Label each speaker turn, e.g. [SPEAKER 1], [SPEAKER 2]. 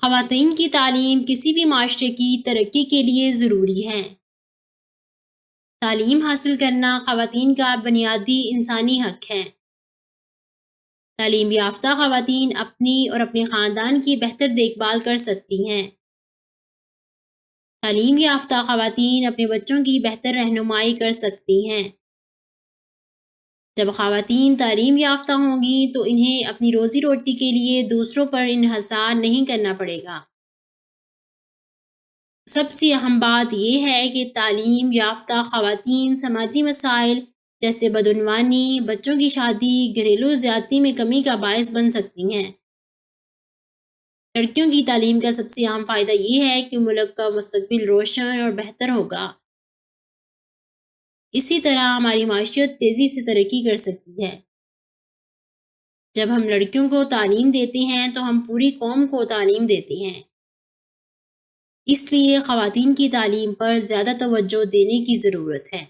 [SPEAKER 1] خواتین کی تعلیم کسی بھی معاشرے کی ترقی کے لیے ضروری ہے۔ تعلیم حاصل کرنا خواتین کا بنیادی انسانی حق ہے۔ تعلیم یافتہ خواتین اپنی اور اپنے خاندان کی بہتر دیکھ بھال کر سکتی ہیں۔ تعلیم یافتہ خواتین اپنے بچوں کی بہتر رہنمائی کر سکتی ہیں۔ جب خواتین تعلیم یافتہ ہوں گی تو انہیں اپنی روزی روٹی کے لیے دوسروں پر انحصار نہیں کرنا پڑے گا۔ سب سے اہم بات یہ ہے کہ تعلیم یافتہ خواتین سماجی مسائل جیسے بدعنوانی، بچوں کی شادی، گھریلو زیادتی میں کمی کا باعث بن سکتی ہیں۔ لڑکیوں کی تعلیم کا سب سے اہم فائدہ یہ ہے کہ ملک کا مستقبل روشن اور بہتر ہوگا۔ اسی طرح ہماری معیشت تیزی سے ترقی کر سکتی ہے۔ جب ہم لڑکیوں کو تعلیم دیتے ہیں تو ہم پوری قوم کو تعلیم دیتے ہیں۔ اس لیے خواتین کی تعلیم پر زیادہ توجہ دینے کی ضرورت ہے۔